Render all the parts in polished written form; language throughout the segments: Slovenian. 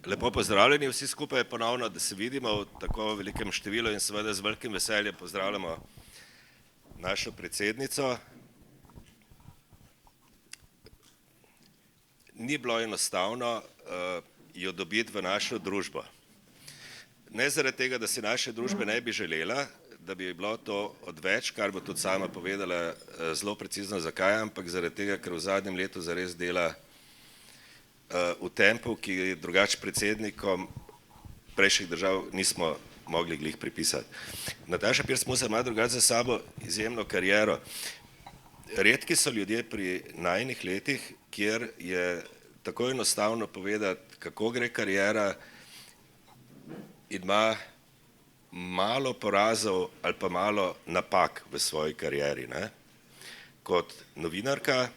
Lepo pozdravljeni vsi skupaj ponovno, da se vidimo v tako velikem številu in seveda z velikim veseljem pozdravljamo našo predsednico. Ni bilo enostavno jo dobiti v našo družbo. Ne zaradi tega, da si naše družbe ne bi želela, da bi bilo to odveč, kar bo tudi sama povedala zelo precizno zakaj, ampak zaradi tega, ker v zadnjem letu zares dela v tempu, ki drugače predsednikom prejšnjih držav nismo mogli glih pripisati. Nataša Pirc Musar ima drugače za sabo izjemno kariero. Redki so ljudje pri najinih letih, kjer je tako enostavno povedati, kako gre kariera in ima malo porazov ali pa malo napak v svoji karieri. Kot novinarka,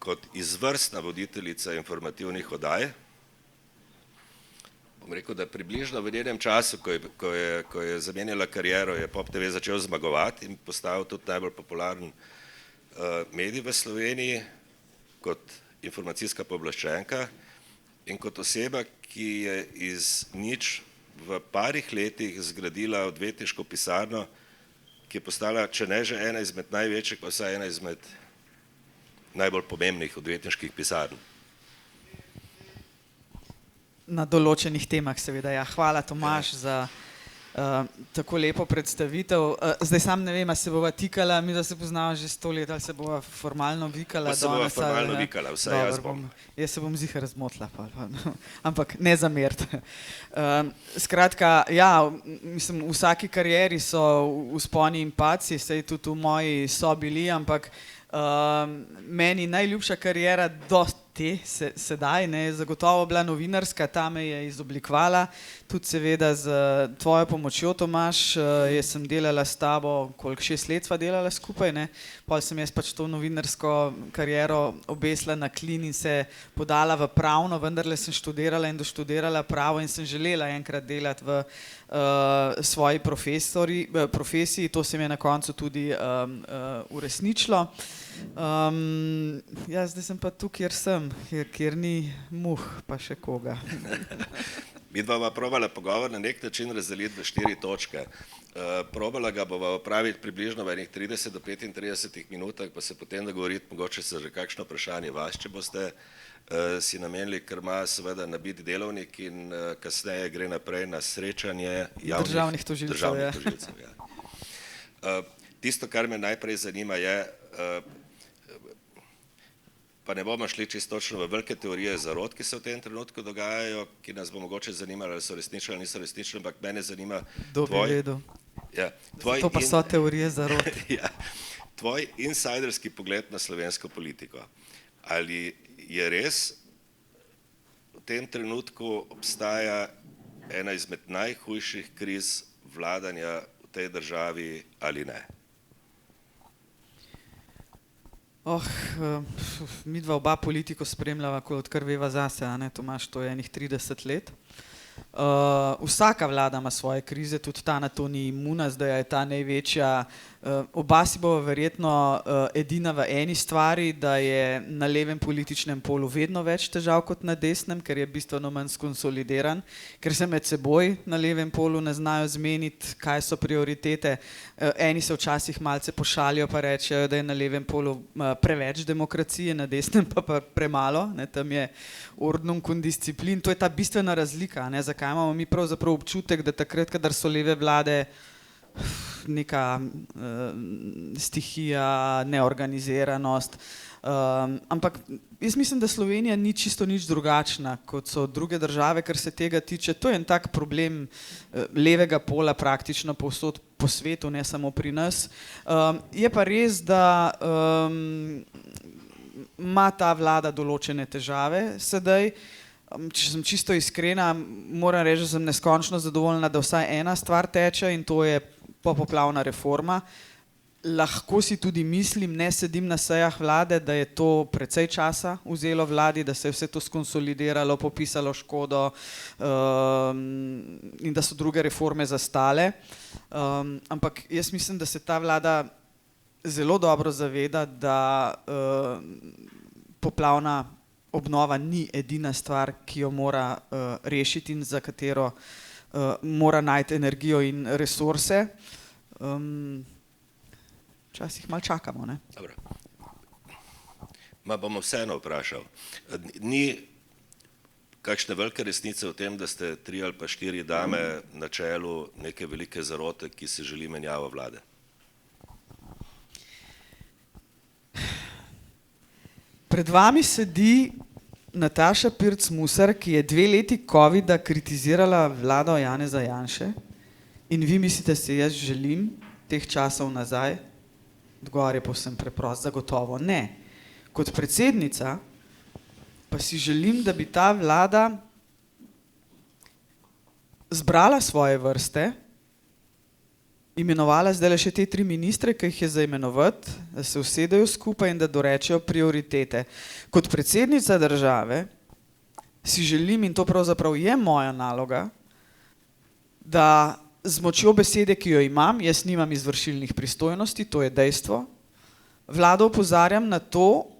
kot izvrstna voditeljica informativnih oddaj. Bom rekel, da približno v njenem času, ko je zamenjala kariero, je Pop TV začel zmagovati in postal tudi najbolj popularen medij v Sloveniji kot informacijska pooblaščenka in kot oseba, ki je iz nič v parih letih zgradila odvetniško pisarno, ki je postala, če ne že ena izmed največjih, pa vsaj ena izmed najbolj pomembnih odvetniških pisarn. Na določenih temah seveda, ja. Hvala Tomaž za tako lepo predstavitev. Zdaj sam ne vem, a se bova tikala, mi da se poznava že 100 let, ali se bova formalno vikala danes. Pa se bova formalno vikala, vsaj jaz bom. Jaz se bom ziher razmotila, ampak ne zamerite. Skratka, ja, mislim, v vsaki karieri so vzponi in padci, saj tudi v moji so bili, ampak meni najljubša kariera do te sedaj je zagotovo bila novinarska, ta me je izoblikovala, tudi seveda z tvojo pomočjo, Tomaž. Jaz sem delala s tabo, koliko 6 let sva delala skupaj, pol sem jaz pač to novinarsko kariero obesila na klin in se podala v pravno, vendarle sem študirala in doštudirala pravo in sem želela enkrat delati v svoji profesiji, to se mi je na koncu tudi uresničilo. Ja, zdaj sem pa tu, kjer sem, kjer ni muh, pa še koga. Midva bova probala pogovor na nek način razdeliti v 4 točke. Probala ga bova opraviti približno v enih 30 do 35 minutah, pa se potem dogovoriti mogoče se že kakšno vprašanje vas, če boste si namenili, ker ima seveda nabit delovnik in kasneje gre naprej na srečanje državnih tožilcev. Tisto, kar me najprej zanima je, pa ne bomo šli čisto točno v velike teorije zarot, ki se v tem trenutku dogajajo, ki nas bo mogoče zanimali, ali so resnične ali niso resnične, ampak mene zanima to pa so teorije zarot. Tvoj insajderski pogled na slovensko politiko. Ali je res v tem trenutku obstaja ena izmed najhujših kriz vladanja v tej državi ali ne? Midva oba politiko spremljava, odkar veva zase, Tomaž, to je enih 30 let. Vsaka vlada ima svoje krize, tudi ta na to ni imuna, zdaj je ta največja. Oba si bova verjetno edina v eni stvari, da je na levem političnem polu vedno več težav kot na desnem, ker je bistveno manj skonsolidiran, ker se med seboj na levem polu ne znajo zmeniti, kaj so prioritete. Eni se včasih malce pošalijo pa rečejo, da je na levem polu preveč demokracije, na desnem pa premalo, tam je ordnung und disciplin. To je ta bistvena razlika, zakaj imamo mi pravzaprav občutek, da takrat, kadar so leve vlade neka stihija, neorganiziranost. Ampak jaz mislim, da Slovenija ni čisto nič drugačna, kot so druge države, kar se tega tiče. To je en tak problem levega pola praktično povsod po svetu, ne samo pri nas. Je pa res, da ima ta vlada določene težave sedaj. Če sem čisto iskrena, moram reči, da sem neskončno zadovoljna, da vsaj ena stvar teče in to je popoplavna reforma. Lahko si tudi mislim, ne sedim na sejah vlade, da je to precej časa vzelo vladi, da se je vse to skonsolidiralo, popisalo škodo in da so druge reforme zastale. Ampak jaz mislim, da se ta vlada zelo dobro zaveda, da poplavna obnova ni edina stvar, ki jo mora rešiti in za katero mora najti energijo in resurse. Včasih malo čakamo, ne? Dobro. Ma bomo vseeno vprašal. Ni kakšne velike resnice v tem, da ste 3 ali pa 4 dame na čelu neke velike zarote, ki se želi menjavo vlade? Pred vami sedi Nataša Pirc Musar, ki je 2 leti covida kritizirala vlado Janeza Janše in vi mislite, da se jaz želim teh časov nazaj? Odgovor je povsem preprost, zagotovo ne. Kot predsednica pa si želim, da bi ta vlada zbrala svoje vrste, imenovala zdaj še te 3 ministre, ki jih je za imenovati, da se usedejo skupaj in da dorečejo prioritete. Kot predsednica države si želim, in to pravzaprav je moja naloga, da z močjo besede, ki jo imam, jaz nimam izvršilnih pristojnosti, to je dejstvo, vlado opozarjam na to,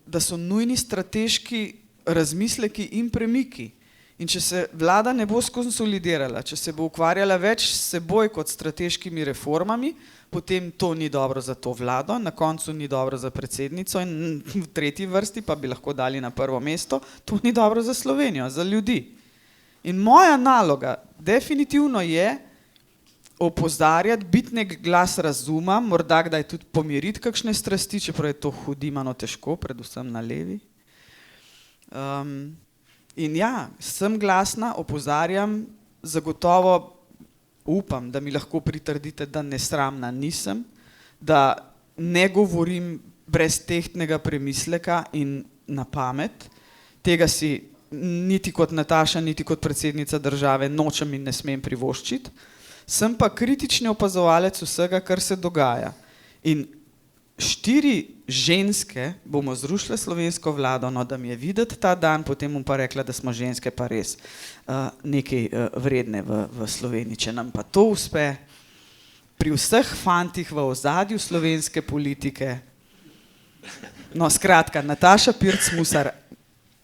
da so nujni strateški razmisleki in premiki. In če se vlada ne bo skonsolidirala, če se bo ukvarjala več s seboj kot strateškimi reformami, potem to ni dobro za to vlado, na koncu ni dobro za predsednico in v 3. vrsti pa bi lahko dali na prvo mesto, to ni dobro za Slovenijo, za ljudi. In moja naloga definitivno je opozarjati, biti nek glas razuma, morda kdaj tudi pomiriti kakšne strasti, čeprav je to hudimano težko, predvsem na levi. In ja, sem glasna, opozarjam, zagotovo upam, da mi lahko pritrdite, da nesramna nisem, da ne govorim brez tehtnega premisleka in na pamet. Tega si niti kot Nataša, niti kot predsednica države nočem in ne smem privoščiti. Sem pa kritični opazovalec vsega, kar se dogaja. In 4 ženske bomo zrušile slovensko vlado, no da mi je videti ta dan, potem bom pa rekla, da smo ženske pa res nekaj vredne v Sloveniji. Če nam pa to uspe, pri vseh fantih v ozadju slovenske politike, no skratka, Nataša Pirc Musar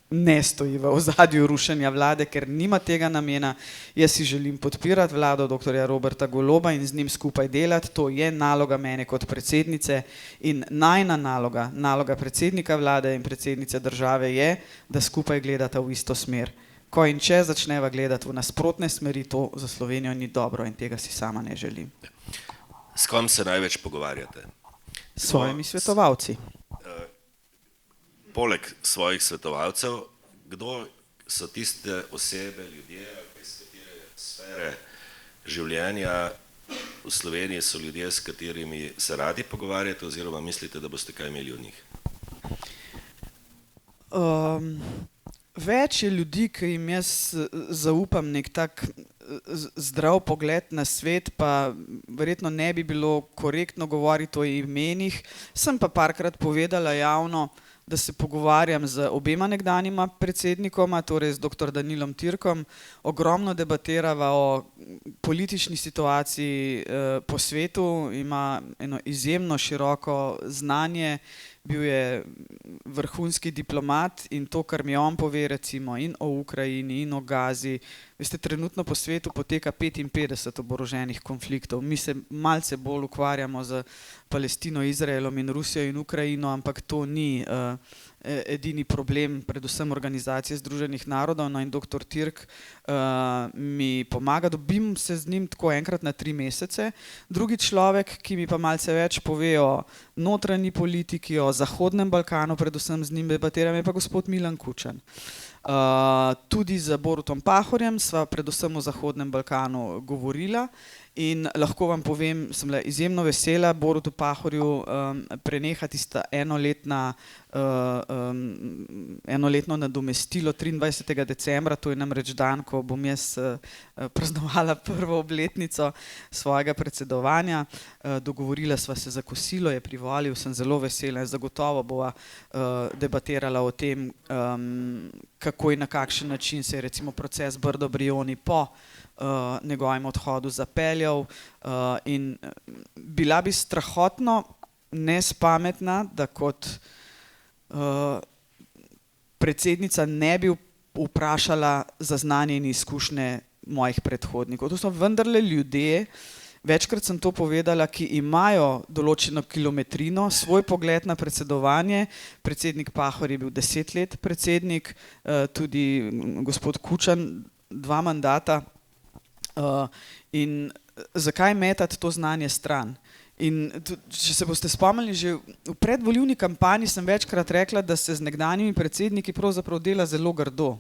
ne stoji v ozadju rušenja vlade, ker nima tega namena. Jaz si želim podpirati vlado doktorja Roberta Goloba in z njim skupaj delati. To je naloga mene kot predsednice in najna naloga, naloga predsednika vlade in predsednice države je, da skupaj gledata v isto smer. Ko in če začneva gledati v nasprotne smeri, to za Slovenijo ni dobro in tega si sama ne želim. S kom se največ pogovarjate? S svojimi svetovalci. Poleg svojih svetovalcev, kdo so tiste osebe, ljudje, iz katere sfere življenja v Sloveniji so ljudje, s katerimi se radi pogovarjate oziroma mislite, da boste kaj imeli od njih? Več je ljudi, ki jim jaz zaupam nek tak zdrav pogled na svet, pa verjetno ne bi bilo korektno govoriti o imenih. Sem pa parkrat povedala javno, da se pogovarjam z obema nekdanjima predsednikoma, torej z dr. Danilom Türkom, ogromno debatirava o politični situaciji po svetu, ima eno izjemno široko znanje, bil je vrhunski diplomat in to, kar mi on pove recimo in o Ukrajini in o Gazi, veste, trenutno po svetu poteka 55 oboroženih konfliktov. Mi se malce bolj ukvarjamo z Palestino, Izraelom in Rusijo in Ukrajino, ampak to ni edini problem, predvsem Organizacije združenih narodov, no in dr. Türk mi pomaga, dobim se z njim tako enkrat na 3 mesece. Drugi človek, ki mi pa malce več pove o notranji politiki, o Zahodnem Balkanu, predvsem z njim debatiram, je pa gospod Milan Kučan. Tudi z Borutom Pahorjem sva predvsem o Zahodnem Balkanu govorila in lahko vam povem, sem bila izjemno vesela Borutu Pahorju prenehati tista enoletno nadomestilo 23. decembra, to je namreč dan, ko bom jaz praznovala prvo obletnico svojega predsedovanja. Dogovorila sva se za kosilo, je privolil, sem zelo vesela in zagotovo bova debatirala o tem, kako in na kakšen način se je recimo proces Brdo-Brioni po njegovem odhodu zapeljal in bila bi strahotno nespametna, da kot predsednica ne bi vprašala za znanje in izkušnje mojih predhodnikov. To so vendarle ljudje, večkrat sem to povedala, ki imajo določeno kilometrino, svoj pogled na predsedovanje. Predsednik Pahor je bil 10 let predsednik, tudi gospod Kučan 2 mandata. In zakaj metati to znanje stran? In če se boste spomnili, že v predvolilni kampanji sem večkrat rekla, da se z nekdanjimi predsedniki pravzaprav dela zelo grdo.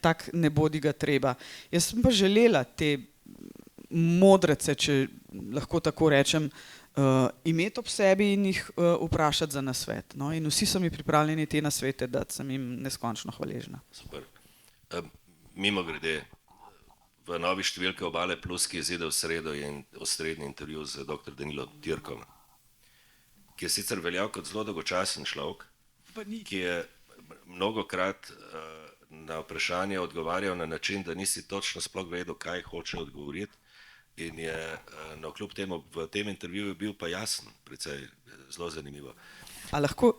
Tak ne bodi ga treba. Jaz sem pa želela te modrece, če lahko tako rečem, imeti ob sebi in jih vprašati za nasvet. No? In vsi so mi pripravljeni te nasvete dati, sem jim neskončno hvaležna. Super. Mimo grede, v novi številki Obale Plus, ki je izidel v sredo, in osrednji intervju z dr. Danilo Tirkom, ki je sicer veljal kot zelo dolgočasen človek, ki je mnogokrat na vprašanje odgovarjal na način, da nisi točno sploh vedel, kaj hoče odgovoriti, in je navkljub temu v tem intervjuju bil pa jasen, precej zelo zanimivo. A lahko,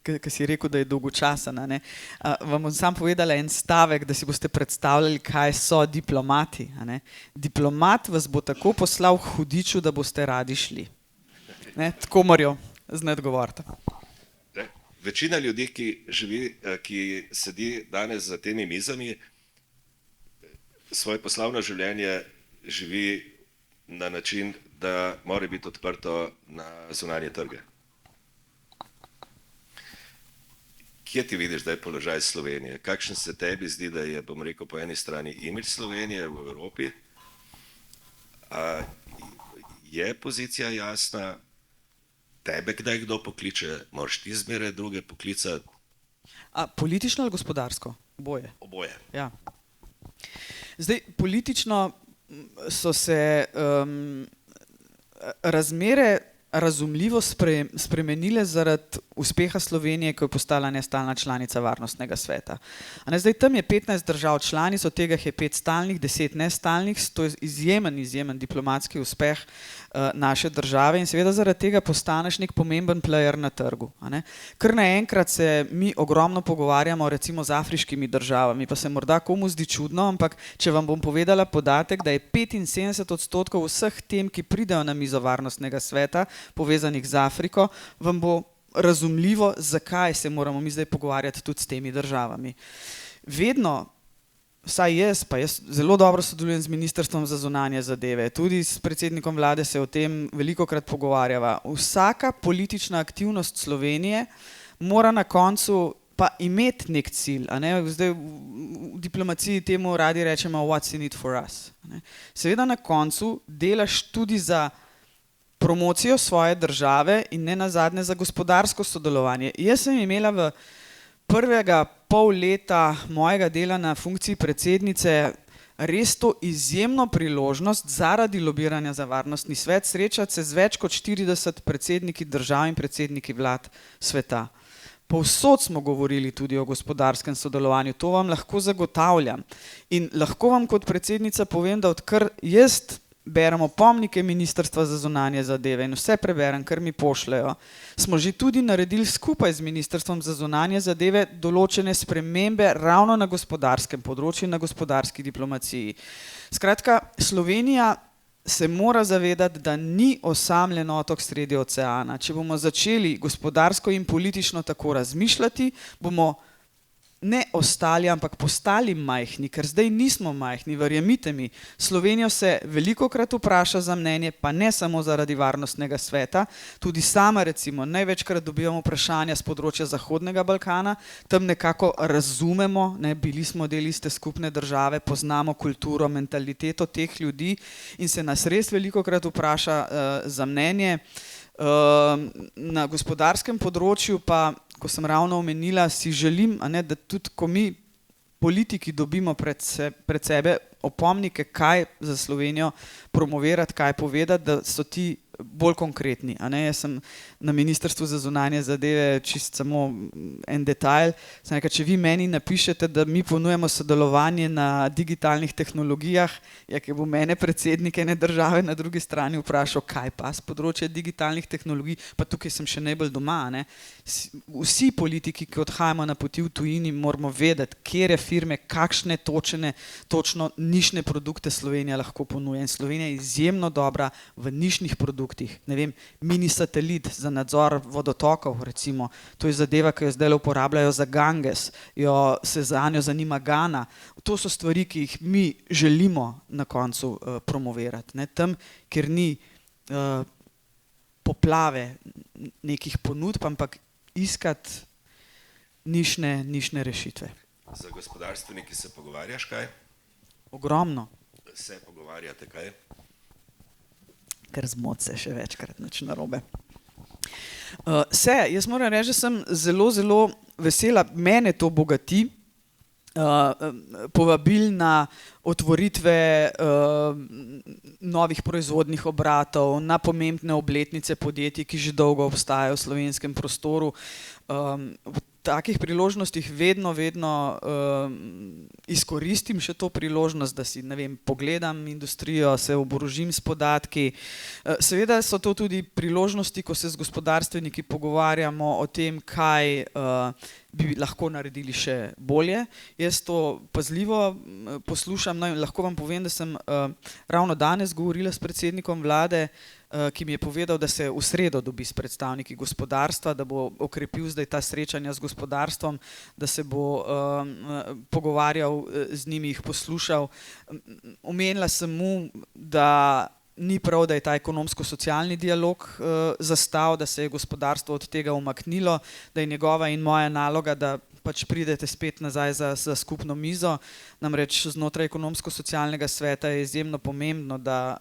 ki si rekel, da je dolgočasen, vam bom sam povedala en stavek, da si boste predstavljali, kaj so diplomati. Diplomat vas bo tako poslal v hudiču, da boste radi šli. Tako morajo znati govoriti. Večina ljudi, ki sedi danes za temi mizami, svoje poslovno življenje živi na način, da mora biti odprto na zunanje trge. Kje ti vidiš, da je položaj Slovenije? Kakšen se tebi zdi, da je, bom rekel, po eni strani imidž Slovenije v Evropi? Je pozicija jasna? Tebe kdaj kdo pokliče? Moraš ti zmeraj druge poklicati? Politično ali gospodarsko? Oboje. Oboje. Ja. Zdaj, politično so se razmere razumljivo spremenile zaradi uspeha Slovenije, ko je postala nestalna članica Varnostnega sveta. Zdaj, tam je 15 držav članic, od tega je 5 stalnih, 10 nestalnih, to je izjemen diplomatski uspeh naše države in seveda zaradi tega postaneš nek pomemben player na trgu. Kar naenkrat se mi ogromno pogovarjamo recimo z afriškimi državami, pa se morda komu zdi čudno, ampak če vam bom povedala podatek, da je 75% vseh tem, ki pridejo na mizo Varnostnega sveta, povezanih z Afriko, vam bo razumljivo, zakaj se moramo mi zdaj pogovarjati tudi s temi državami. Vedno, vsaj jaz zelo dobro sodelujem z Ministrstvom za zunanje zadeve, tudi s predsednikom vlade se o tem velikokrat pogovarjava. Vsaka politična aktivnost Slovenije mora na koncu pa imeti nek cilj. Zdaj v diplomaciji temu radi rečemo what's in it for us. Seveda na koncu delaš tudi za promocijo svoje države in ne nazadnje za gospodarsko sodelovanje. Jaz sem imela v prvega pol leta mojega dela na funkciji predsednice res to izjemno priložnost zaradi lobiranja za Varnostni svet srečati se z več kot 40 predsedniki držav in predsedniki vlad sveta. Povsod smo govorili tudi o gospodarskem sodelovanju, to vam lahko zagotavljam. In lahko vam kot predsednica povem, da odkar jaz beremo opomnike Ministrstva za zunanje zadeve in vse preberem, kar mi pošljejo, smo že tudi naredili skupaj z Ministrstvom za zunanje zadeve določene spremembe ravno na gospodarskem področju in na gospodarski diplomaciji. Skratka, Slovenija se mora zavedati, da ni osamljen otok sredi oceana. Če bomo začeli gospodarsko in politično tako razmišljati, bomo ne ostali, ampak postali majhni, ker zdaj nismo majhni, verjemite mi. Slovenijo se velikokrat vpraša za mnenje, pa ne samo zaradi Varnostnega sveta, tudi sama recimo največkrat dobivamo vprašanja z področja Zahodnega Balkana, tam nekako razumemo, bili smo del iste skupne države, poznamo kulturo, mentaliteto teh ljudi in se nas res velikokrat vpraša za mnenje. Na gospodarskem področju pa, ko sem ravno omenila, si želim, da tudi ko mi politiki dobimo pred sebe opomnike, kaj za Slovenijo promovirati, kaj povedati, da so ti bolj konkretni. A ne? Jaz sem na Ministrstvu za zunanje zadeve čist samo en detajl. Sem rekel, če vi meni napišete, da mi ponujemo sodelovanje na digitalnih tehnologijah, ki bo mene predsednik ene države na drugi strani vprašal, kaj pa z področja digitalnih tehnologij, pa tukaj sem še najbolj doma. Ne? Vsi politiki, ki odhajamo na poti v tujini, moramo vedeti, kere firme, kakšne točno nišne produkte Slovenija lahko ponuja. In Slovenija je izjemno dobra v nišnih produktih. Ne vem, mini satelit za nadzor vodotokov, recimo, to je zadeva, ki jo zdaj uporabljajo za Ganges, se za njo zanima Gana. To so stvari, ki jih mi želimo na koncu promovirati. Ne? Tam, kjer ni poplave nekih ponudb, ampak iskati nišne rešitve. Za gospodarstveniki se pogovarjaš kaj? Ogromno. Se pogovarjate kaj? Ker zmot se še večkrat nič narobe. Jaz moram reči, da sem zelo, zelo vesela, mene to bogati, povabil na otvoritve novih proizvodnih obratov, na pomembne obletnice podjetij, ki že dolgo obstajajo v slovenskem prostoru. V takih priložnostih vedno izkoristim še to priložnost, da si, ne vem, pogledam industrijo, se oborožim s podatki. Seveda so to tudi priložnosti, ko se z gospodarstveniki pogovarjamo o tem, kaj bi lahko naredili še bolje. Jaz to pazljivo poslušam, no, in lahko vam povem, da sem ravno danes govorila s predsednikom vlade, ki mi je povedal, da se v sredo dobi s predstavniki gospodarstva, da bo okrepil zdaj ta srečanja z gospodarstvom, da se bo pogovarjal z njimi, jih poslušal. Omenila sem mu, da ni prav, da je ta ekonomsko-socialni dialog zastal, da se je gospodarstvo od tega umaknilo, da je njegova in moja naloga, da pač pridete spet nazaj za skupno mizo. Namreč znotraj ekonomsko-socialnega sveta je izjemno pomembno, da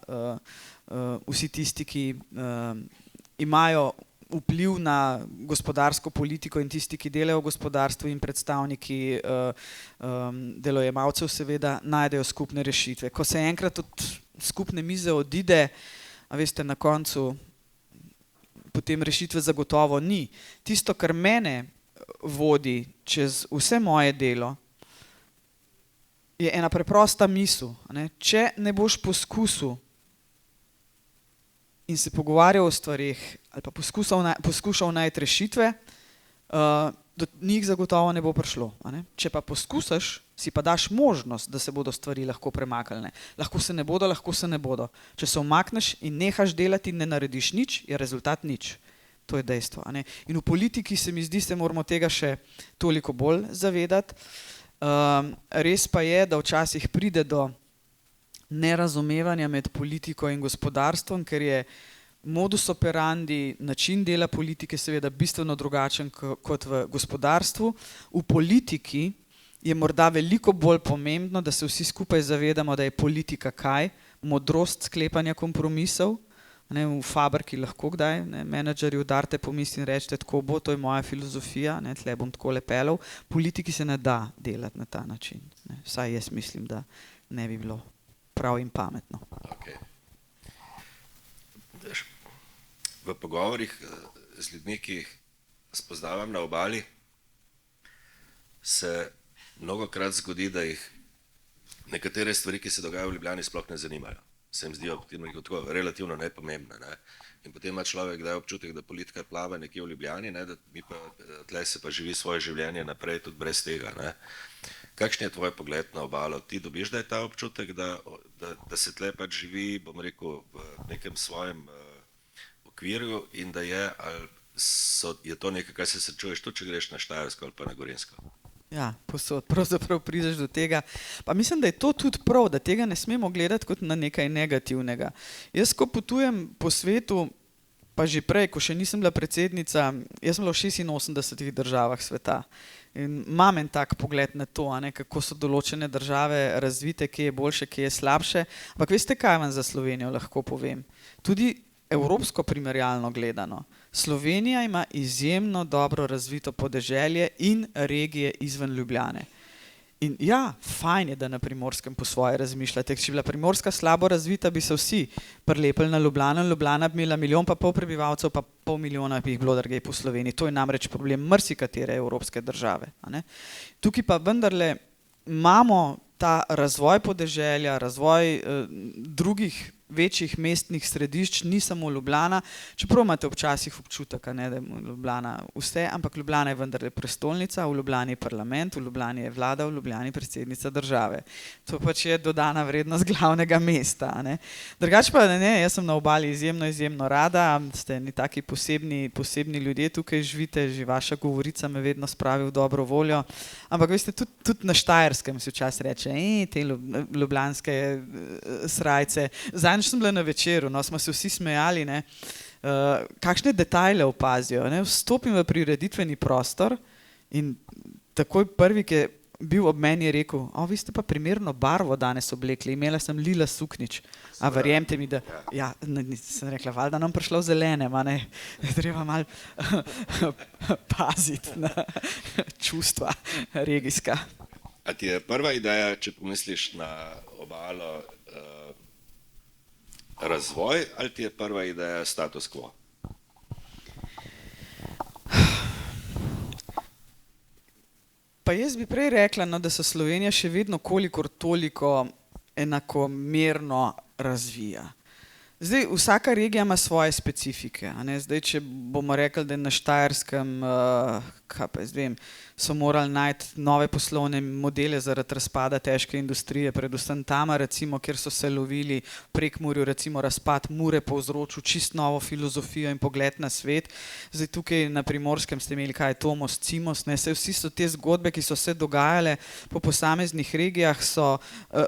vsi tisti, ki imajo vpliv na gospodarsko politiko in tisti, ki delajo v gospodarstvu in predstavniki delojemalcev seveda najdejo skupne rešitve. Ko se enkrat od skupne mize odide, a veste, na koncu potem rešitve zagotovo ni. Tisto, kar mene vodi čez vse moje delo, je ena preprosta misel. Ne? Če ne boš poskusil in se pogovarjal o stvarih ali pa poskušal najti rešitve, do njih zagotovo ne bo prišlo. Ne? Če pa poskusiš, si pa daš možnost, da se bodo stvari lahko premaknile. Lahko se ne bodo, lahko se ne bodo. Če se umakneš in nehaš delati in ne narediš nič, je rezultat nič. To je dejstvo. Ne? In v politiki se mi zdi, se moramo tega še toliko bolj zavedati. Res pa je, da včasih pride do nerazumevanja med politiko in gospodarstvom, ker je modus operandi, način dela politike seveda bistveno drugačen kot v gospodarstvu. V politiki je morda veliko bolj pomembno, da se vsi skupaj zavedamo, da je politika kaj? Modrost sklepanja kompromisov. Ne, v fabriki lahko kdaj, menedžerji udarite po misli in rečete, tako bo, to je moja filozofija, ne, tle bom tako lepelov. Politiki se ne da delati na ta način. Ne. Vsaj jaz mislim, da ne bi bilo prav in pametno. Okay. V pogovorih z ljudmi, ki jih spoznavam na obali, se mnogokrat zgodi, da jih nekatere stvari, ki se dogajajo v Ljubljani, sploh ne zanimajo. Se jim zdijo tako relativno nepomembne. Ne? In potem ima človek kdaj občutek, da politika plava nekje v Ljubljani, ne? Da mi pa tle se pa živi svoje življenje naprej tudi brez tega. Ne? Kakšen je tvoj pogled na obalo? Ti dobiš, da je ta občutek, da se tle pač živi, bom rekel, v nekem svojem okvirju in da je to nekaj, kar se srečuješ tudi, če greš na Štajersko ali pa na Gorenjsko? Ja, posod, pravzaprav prideš do tega. Pa mislim, da je to tudi prav, da tega ne smemo gledati kot na nekaj negativnega. Jaz, ko potujem po svetu, pa že prej, ko še nisem bila predsednica, jaz sem bila v 86 državah sveta. In imam en tak pogled na to, kako so določene države razvite, kje je boljše, kje je slabše. Ampak veste, kaj vam za Slovenijo lahko povem? Tudi evropsko primerjalno gledano. Slovenija ima izjemno dobro razvito podeželje in regije izven Ljubljane. In ja, fajn je, da na Primorskem po svoje razmišljate. Če bi bila Primorska slabo razvita, bi se vsi prilepili na Ljubljano. Ljubljana bi imela 1,5 milijona prebivalcev, pa 500 000 bi jih bilo drugje po Sloveniji. To je namreč problem marsikatere evropske države. A ne? Tukaj pa vendarle imamo ta razvoj podeželja, razvoj drugih večjih mestnih središč, ni samo Ljubljana, čeprav imate včasih občutek, ne, da je Ljubljana vse, ampak Ljubljana je vendarle prestolnica, v Ljubljani je parlament, v Ljubljani je vlada, v Ljubljani predsednica države. To pač je dodana vrednost glavnega mesta. Ne. Drugače pa ne, jaz sem na Obali izjemno rada, ste ni taki posebni ljudje, tukaj živite, že vaša govorica me vedno spravi v dobro voljo, ampak veste, tudi na Štajerskem se včasih reče, te ljubljanske srajce. Zadnjič sem bila na večeru, no, smo se vsi smejali, ne, kakšne detajle opazijo. Ne. Vstopim v prireditveni prostor in takoj prvi, ki je bil ob meni, je rekel, vi ste pa primerno barvo danes oblekli, imela sem lila suknič. A verjemite mi, da, ja, sem rekla, valjda nam prišla v zelenem, a ne, treba malo paziti na čustva regijska. A ti je prva ideja, če pomisliš na Obalo, razvoj, ali ti je prva ideja status quo? Pa jaz bi prej rekla, no, da se Slovenija še vedno kolikor toliko enakomerno razvija. Zdaj, vsaka regija ima svoje specifike. A ne? Zdaj, če bomo rekli, da je na Štajerskem, so morali najti nove poslovne modele zaradi razpada težke industrije, predvsem tam, recimo, kjer so se lovili v Prekmurju, recimo razpad Mure povzročil čisto novo filozofijo in pogled na svet. Zdaj, tukaj na Primorskem ste imeli kaj Tomos, Cimos, ne, vsi so te zgodbe, ki so se dogajale po posameznih regijah, so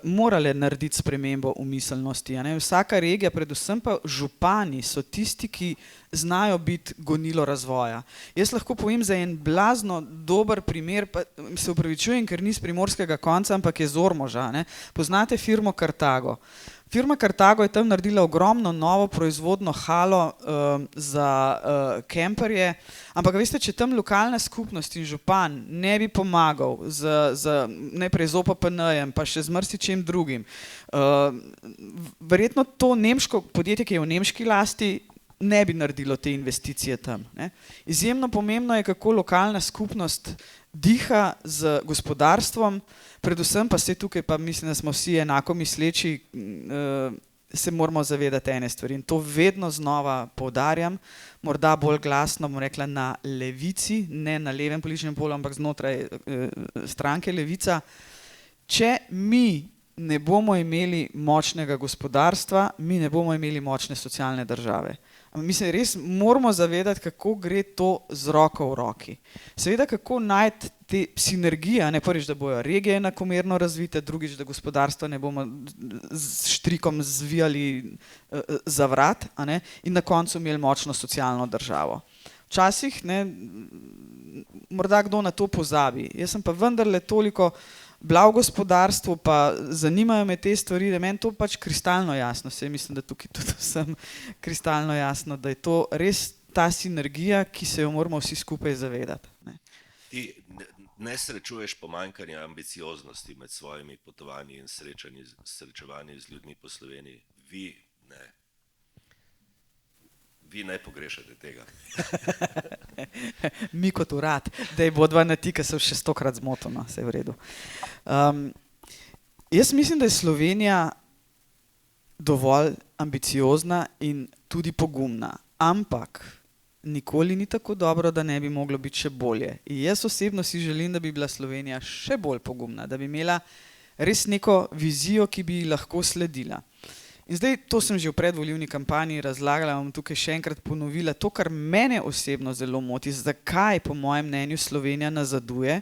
morale narediti spremembo v miselnosti. A ne? Vsaka regija, predvsem pa župani, so tisti, ki znajo biti gonilo razvoja. Jaz lahko povem za en blazno dober primer, pa se upravičujem, ker ni s primorskega konca, ampak je z Ormoža. Ne? Poznate firmo Kartago. Firma Kartago je tam naredila ogromno novo proizvodno halo za kemperje, ampak veste, če tam lokalna skupnost in župan ne bi pomagal najprej z OPPN-jem, pa še z marsičem drugim, verjetno to nemško podjetje, ki je v nemški lasti, ne bi naredilo te investicije tam. Ne. Izjemno pomembno je, kako lokalna skupnost diha z gospodarstvom, predvsem pa se tukaj, pa mislim, da smo vsi enako misleči, se moramo zavedati ene stvari. In to vedno znova poudarjam, morda bolj glasno, bom rekla, na levici, ne na levem političnem polu, ampak znotraj stranke Levica. Če mi ne bomo imeli močnega gospodarstva, mi ne bomo imeli močne socialne države. Mislim, res moramo zavedati, kako gre to z roko v roki. Seveda, kako najti te sinergije, ne prvič, da bojo regije enakomerno razvite, drugič, da gospodarstvo ne bomo s štrikom zvijali za vrat, a ne, in na koncu imeli močno socialno državo. Včasih, ne, morda kdo na to pozabi. Jaz sem pa vendarle toliko bila v gospodarstvu, pa zanimajo me te stvari, da meni to pač kristalno jasno, saj mislim, da tukaj tudi vsem kristalno jasno, da je to res ta sinergija, ki se jo moramo vsi skupaj zavedati. Ne. Ti ne srečuješ pomanjkanja ambicioznosti med svojimi potovanji in srečevanji z ljudmi po Sloveniji. Vi ne pogrešate tega. Mi kot urad, da je bodva na ti, ki se še 100-krat zmotil, no, vse je v redu. Jaz mislim, da je Slovenija dovolj ambiciozna in tudi pogumna, ampak nikoli ni tako dobro, da ne bi moglo biti še bolje. In jaz osebno si želim, da bi bila Slovenija še bolj pogumna, da bi imela res neko vizijo, ki bi lahko sledila. In zdaj, to sem že v predvolilni kampanji razlagala, bom tukaj še enkrat ponovila, to, kar mene osebno zelo moti, zakaj po mojem mnenju Slovenija nazaduje,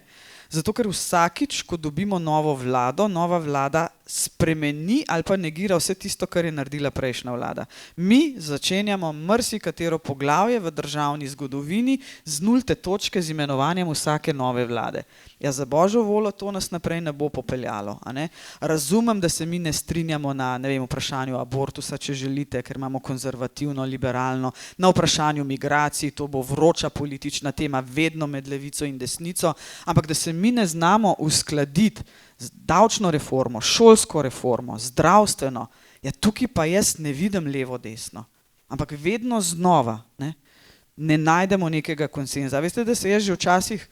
zato ker vsakič, ko dobimo novo vlado, nova vlada spremeni ali pa negira vse tisto, kar je naredila prejšnja vlada. Mi začenjamo marsikatero poglavje v državni zgodovini z nulte točke z imenovanjem vsake nove vlade. Ja, za božjo voljo to nas naprej ne bo popeljalo. A ne? Razumem, da se mi ne strinjamo na, ne vem, vprašanju abortusa, če želite, ker imamo konzervativno, liberalno, na vprašanju migracij, to bo vroča politična tema vedno med levico in desnico, ampak da se mi ne znamo uskladiti z davčno reformo, šolsko reformo, zdravstveno, ja tukaj pa jaz ne vidim levo-desno, ampak vedno znova ne najdemo nekega konsenza. Veste, da se jaz že včasih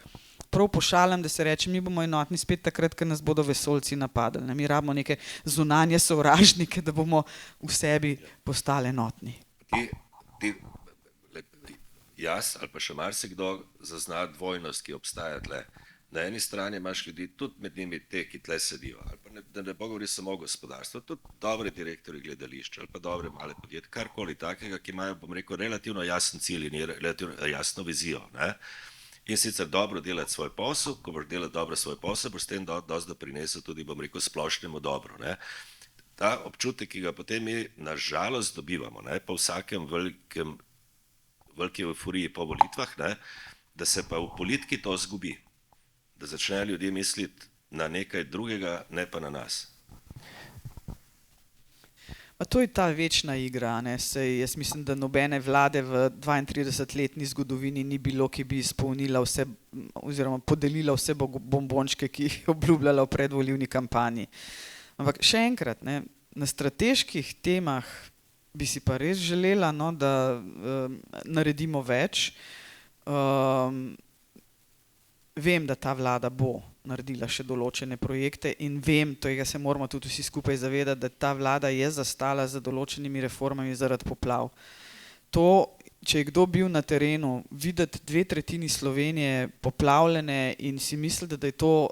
prav pošalim, da se reče, mi bomo enotni spet takrat, ko nas bodo vesoljci napadali. Mi rabimo neke zunanje sovražnike, da bomo v sebi postali enotni. Jaz ali pa še marsikdo zazna dvojnost, ki obstaja tle. Na eni strani imaš ljudi, tudi med njimi te, ki tle sedijo, ali pa da ne govori samo o gospodarstvu, tudi dobri direktori gledališča ali pa dobre male podjetja, karkoli takega, ki imajo, bom rekel, relativno jasen cilj in relativno jasno vizijo. Ne? In sicer dobro delati svoj posel, ko boš delati dobro svoj posel, boš s tem dosti doprinesel tudi, bom rekel, splošnemu dobro. Ne? Ta občutek, ki ga potem mi nažalost dobivamo, ne? Po vsakem veliki euforiji po volitvah, ne? Da se pa v politiki to zgubi. Da začnejo ljudje misliti na nekaj drugega, ne pa na nas. Pa to je ta večna igra. Sej, jaz mislim, da nobene vlade v 32-letni zgodovini ni bilo, ki bi izpolnila vse oziroma podelila vse bombončke, ki jih je obljubljala v predvolilni kampanji. Ampak še enkrat, na strateških temah bi si pa res želela, da naredimo več. Vem, da ta vlada bo naredila še določene projekte in vem, tega se moramo tudi vsi skupaj zavedati, da ta vlada je zastala za določenimi reformami zaradi poplav. To, če je kdo bil na terenu, videti 2/3 Slovenije poplavljene in si misliti, da je to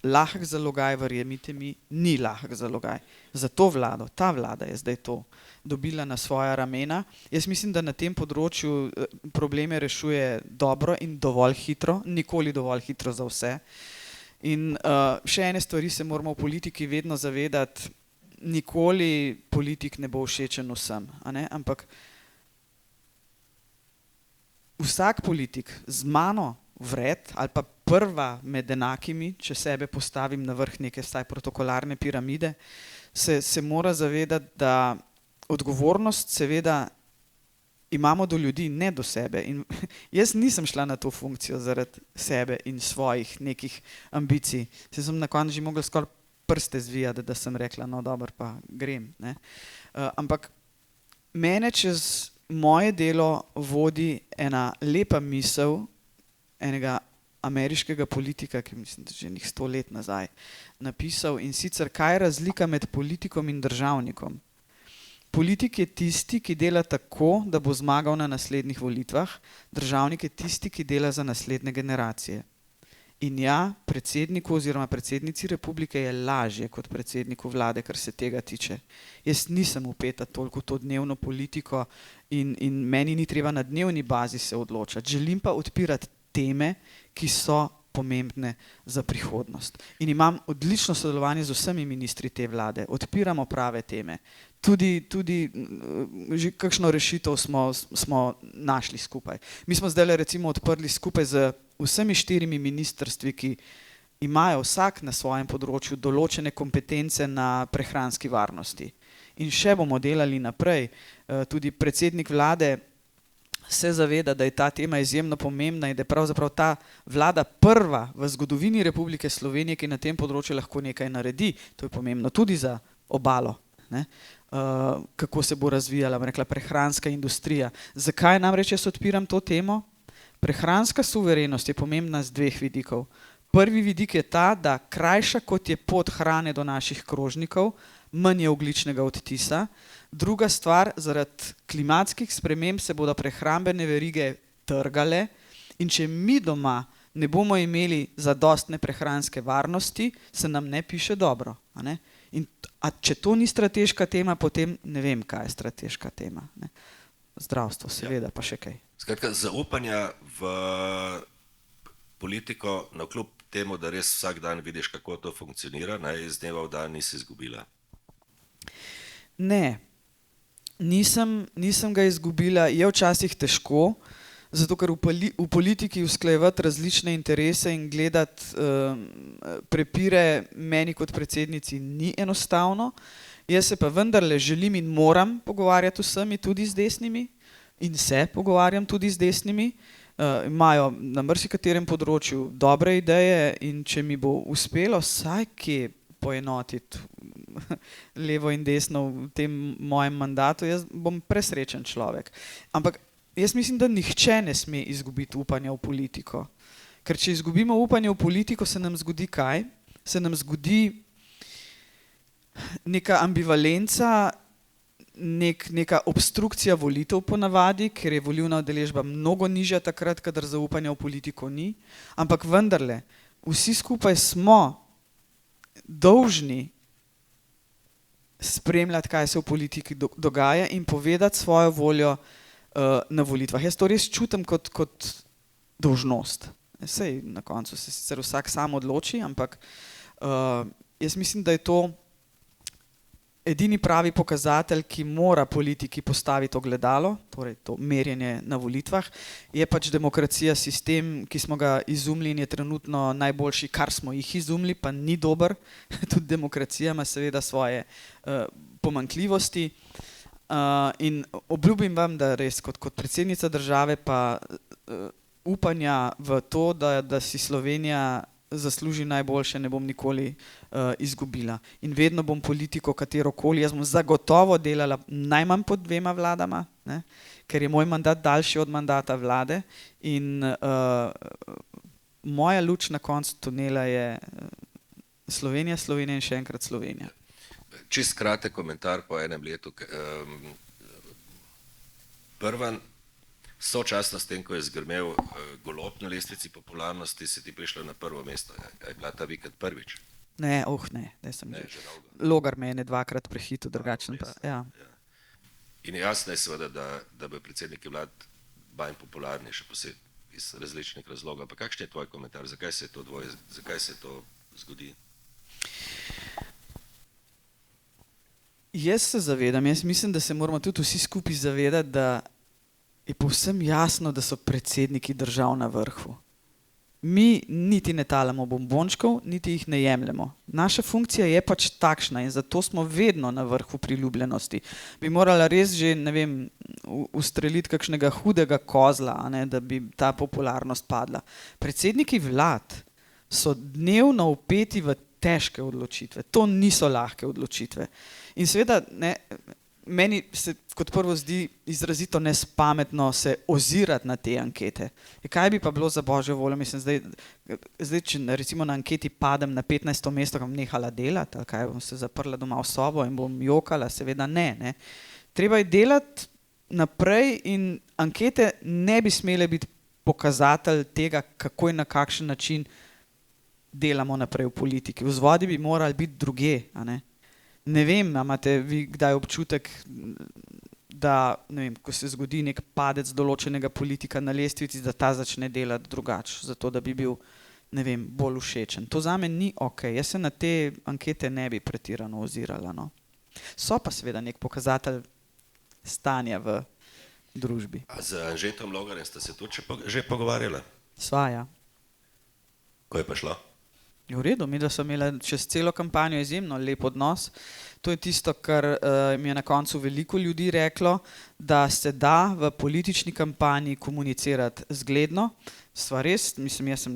lahek zalogaj, verjemite mi, ni lahek zalogaj. Za to vlado, ta vlada je zdaj to dobila na svoja ramena. Jaz mislim, da na tem področju probleme rešuje dobro in dovolj hitro, nikoli dovolj hitro za vse. In še ene stvari se moramo v politiki vedno zavedati, nikoli politik ne bo všečen vsem, ampak vsak politik z mano vred ali pa prva med enakimi, če sebe postavim na vrh neke vsaj protokolarne piramide, se mora zavedati, da odgovornost seveda imamo do ljudi, ne do sebe. In jaz nisem šla na to funkcijo zaradi sebe in svojih nekih ambicij. Se sem na koncu že mogla skoraj prste zvijati, da sem rekla, no dobro, pa grem. Ampak mene čez moje delo vodi ena lepa misel enega ameriškega politika, ki mislim, da že 100 let nazaj napisal, in sicer, kaj je razlika med politikom in državnikom. Politik je tisti, ki dela tako, da bo zmagal na naslednjih volitvah, državnik je tisti, ki dela za naslednje generacije. In ja, predsedniku oziroma predsednici republike je lažje kot predsedniku vlade, kar se tega tiče. Jaz nisem vpeta toliko v to dnevno politiko in meni ni treba na dnevni bazi se odločati. Želim pa odpirati teme, ki so pomembne za prihodnost. In imam odlično sodelovanje z vsemi ministri te vlade. Odpiramo prave teme. Tudi že kakšno rešitev smo našli skupaj. Mi smo zdaj recimo odprli skupaj z vsemi 4 ministrstvi, ki imajo vsak na svojem področju določene kompetence na prehranski varnosti. In še bomo delali naprej. Tudi predsednik vlade se zaveda, da je ta tema izjemno pomembna in da je pravzaprav ta vlada prva v zgodovini Republike Slovenije, ki na tem področju lahko nekaj naredi. To je pomembno tudi za obalo. Kako se bo razvijala, rekla, prehranska industrija. Zakaj namreč jaz odpiram to temo? Prehranska suverenost je pomembna z 2 vidikov. Prvi vidik je ta, da krajša kot je pot hrane do naših krožnikov, manj je ogljičnega odtisa. Druga stvar, zaradi klimatskih sprememb se bodo prehrambene verige trgale in če mi doma ne bomo imeli zadostne prehranske varnosti, se nam ne piše dobro. A če to ni strateška tema, potem ne vem, kaj je strateška tema. Zdravstvo, seveda, pa še kaj. Skratka, zaupanja v politiko, navkljub temu, da res vsak dan vidiš, kako to funkcionira, iz dneva v dan nisi izgubila? Ne, nisem ga izgubila. Je včasih težko, zato ker v politiki usklajevati različne interese in gledati prepire meni kot predsednici ni enostavno. Jaz se pa vendarle želim in moram pogovarjati vsemi, tudi z desnimi, in se pogovarjam tudi z desnimi. Imajo na marsikaterem področju dobre ideje in če mi bo uspelo vsaj kje poenotiti levo in desno v tem mojem mandatu, jaz bom presrečen človek. Ampak jaz mislim, da nihče ne sme izgubiti upanja v politiko. Ker če izgubimo upanje v politiko, se nam zgodi kaj? Se nam zgodi neka ambivalenca, neka obstrukcija volitev ponavadi, ker je volilna udeležba mnogo nižja takrat, kadar zaupanja v politiko ni. Ampak vendarle, vsi skupaj smo dolžni spremljati, kaj se v politiki dogaja in povedati svojo voljo na volitvah. Jaz to res čutim kot dolžnost. Sej na koncu se sicer vsak sam odloči, ampak jaz mislim, da je to edini pravi pokazatelj, ki mora politiki postaviti ogledalo, torej to merjenje na volitvah, je pač demokracija sistem, ki smo ga izumili in je trenutno najboljši, kar smo jih izumili, pa ni dober. Tudi demokracija ima seveda svoje pomanjkljivosti. In obljubim vam, da res kot predsednica države pa upanja v to, da si Slovenija zasluži najboljše, ne bom nikoli izgubila. In vedno bom politiko katerokoli, jaz bom zagotovo delala najmanj pod 2 vladama, ne, ker je moj mandat daljši od mandata vlade in moja luč na koncu tunela je Slovenija, Slovenija in še enkrat Slovenija. Čist kratek komentar po enem letu. Prva, sočasno s tem, ko je zgrmel Golob na lestvici popularnosti, si ti prišla na prvo mesto. Je bila ta vikend prvič? Ne, sem že. Logar me je 2-krat prehitil, drugačen pa. Ja. In jasno je seveda, da bo predsedniki vlad manj popularni, še posebej iz različnih razlogov. Pa kakšen je tvoj komentar? Zakaj se to zgodi? Jaz se zavedam, jaz mislim, da se moramo tudi vsi skupaj zavedati, da je povsem jasno, da so predsedniki držav na vrhu. Mi niti ne talamo bombončkov, niti jih ne jemljemo. Naša funkcija je pač takšna in zato smo vedno na vrhu priljubljenosti. Bi morala res že, ne vem, ustreliti kakšnega hudega kozla, ne, da bi ta popularnost padla. Predsedniki vlad so dnevno vpeti v težke odločitve. To niso lahke odločitve. In seveda, ne, meni se kot prvo zdi izrazito nespametno se ozirati na te ankete. Kaj bi pa bilo za božjo voljo? Mislim, zdaj, če recimo na anketi padem na 15. mesto, bom nehala delati, ali kaj, bom se zaprla doma v sobo in bom jokala? Seveda ne. Treba je delati naprej in ankete ne bi smele biti pokazatelj tega, kako in na kakšen način delamo naprej v politiki. Vzvodi bi morali biti drugje, a ne? Ne vem, imate vi kdaj občutek, da ne vem, ko se zgodi nek padec določenega politika na lestvici, da ta začne delati drugače, zato da bi bil, ne vem, bolj všečen. To zame ni okej. Jaz se na te ankete ne bi pretirano ozirala. No. So pa seveda nek pokazatelj stanja v družbi. A z Anžetom Logarjem ste se tudi že pogovarjala? Sva, ja. Ko je pa šlo? V redu, mi da so imeli čez celo kampanjo izjemno lep odnos. To je tisto, kar mi je na koncu veliko ljudi reklo, da se da v politični kampanji komunicirati zgledno. Sva res, mislim, jaz sem